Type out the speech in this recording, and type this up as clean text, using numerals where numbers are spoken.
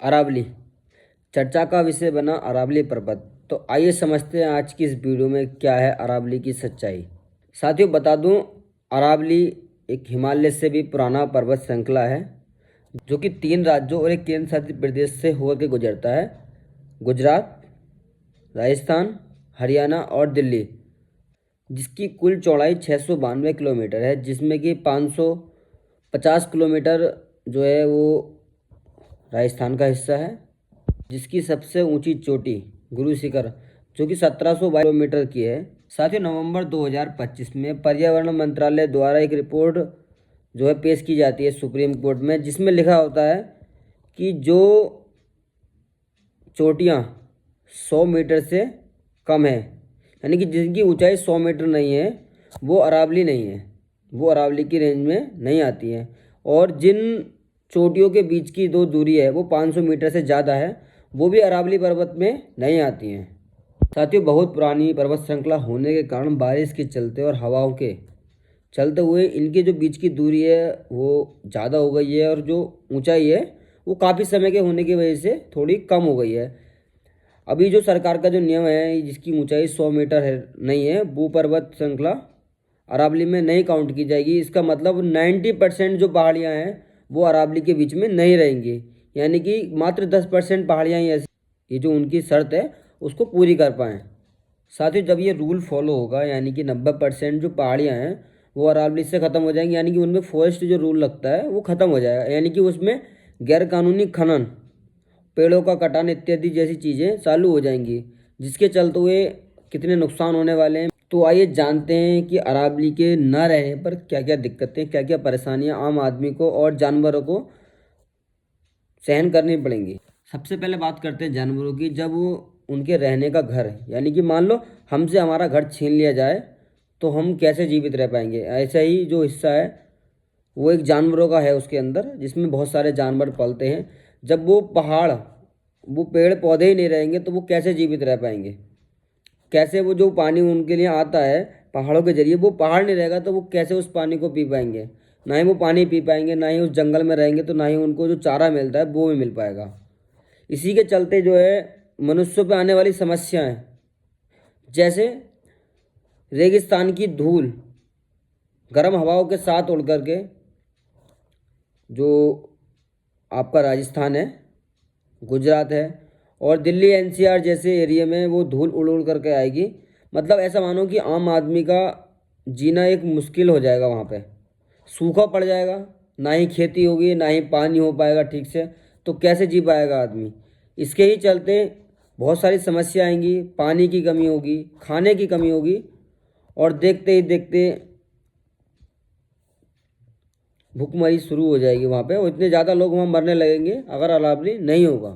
अरावली चर्चा का विषय बना अरावली पर्वत। तो आइए समझते हैं आज की इस वीडियो में क्या है अरावली की सच्चाई। साथियों बता दूं, अरावली एक हिमालय से भी पुराना पर्वत श्रृंखला है जो कि 3 राज्यों और एक केंद्र शासित प्रदेश से होकर गुजरता है। गुजरात, राजस्थान, हरियाणा और दिल्ली, जिसकी कुल चौड़ाई 692 किलोमीटर है, जिसमें कि 550 किलोमीटर जो है वो राजस्थान का हिस्सा है, जिसकी सबसे ऊंची चोटी गुरु शिखर जो कि 1722 किलोमीटर की है। साथ ही नवंबर 2025 में पर्यावरण मंत्रालय द्वारा एक रिपोर्ट जो है पेश की जाती है सुप्रीम कोर्ट में, जिसमें लिखा होता है कि जो चोटियाँ 100 मीटर से कम है, यानी कि जिनकी ऊंचाई 100 मीटर नहीं है, वो अरावली नहीं है, वो अरावली की रेंज में नहीं आती है। और जिन चोटियों के बीच की दो दूरी है वो 500 मीटर से ज़्यादा है, वो भी अरावली पर्वत में नहीं आती हैं। साथियों बहुत पुरानी पर्वत श्रृंखला होने के कारण बारिश के चलते और हवाओं के चलते हुए इनके जो बीच की दूरी है वो ज़्यादा हो गई है, और जो ऊंचाई है वो काफ़ी समय के होने की वजह से थोड़ी कम हो गई है। अभी जो सरकार का जो नियम है जिसकी ऊंचाई 100 मीटर है नहीं है, वो पर्वत श्रृंखला अरावली में नहीं काउंट की जाएगी। इसका मतलब 90% जो पहाड़ियाँ हैं वो अरावली के बीच में नहीं रहेंगी, यानी कि मात्र 10% पहाड़ियाँ ही ऐसी ये जो उनकी शर्त है उसको पूरी कर पाएँ। साथ ही जब ये रूल फॉलो होगा, यानी कि 90% जो पहाड़ियाँ हैं वो अरावली से ख़त्म हो जाएंगी, यानी कि उनमें फॉरेस्ट जो रूल लगता है वो ख़त्म हो जाएगा, यानी कि उसमें गैरकानूनी खनन, पेड़ों का कटान इत्यादि जैसी चीज़ें चालू हो जाएंगी, जिसके चलते हुए कितने नुकसान होने वाले हैं। तो आइए जानते हैं कि अरावली के न रहने पर क्या क्या दिक्कतें, क्या क्या परेशानियां आम आदमी को और जानवरों को सहन करनी पड़ेंगी। सबसे पहले बात करते हैं जानवरों की। जब वो उनके रहने का घर, यानी कि मान लो हमसे हमारा घर छीन लिया जाए तो हम कैसे जीवित रह पाएंगे। ऐसा ही जो हिस्सा है वो एक जानवरों का है उसके अंदर, जिसमें बहुत सारे जानवर पलते हैं। जब वो पहाड़, वो पेड़ पौधे ही नहीं रहेंगे तो वो कैसे जीवित रह पाएंगे, कैसे वो जो पानी उनके लिए आता है पहाड़ों के जरिए, वो पहाड़ नहीं रहेगा तो वो कैसे उस पानी को पी पाएंगे। ना ही वो पानी पी पाएंगे, ना ही उस जंगल में रहेंगे तो ना ही उनको जो चारा मिलता है वो भी मिल पाएगा। इसी के चलते जो है मनुष्यों पे आने वाली समस्याएं, जैसे रेगिस्तान की धूल गर्म हवाओं के साथ उड़ करके जो आपका राजस्थान है, गुजरात है और दिल्ली एनसीआर जैसे एरिया में वो धूल उड़ उड़ करके आएगी। मतलब ऐसा मानो कि आम आदमी का जीना एक मुश्किल हो जाएगा। वहाँ पे सूखा पड़ जाएगा, ना ही खेती होगी ना ही पानी हो पाएगा ठीक से, तो कैसे जी पाएगा आदमी। इसके ही चलते बहुत सारी समस्या आएंगी, पानी की कमी होगी, खाने की कमी होगी, और देखते ही देखते भूखमरी शुरू हो जाएगी वहाँ पे, और इतने ज़्यादा लोग वहाँ मरने लगेंगे अगर अरावली नहीं होगा।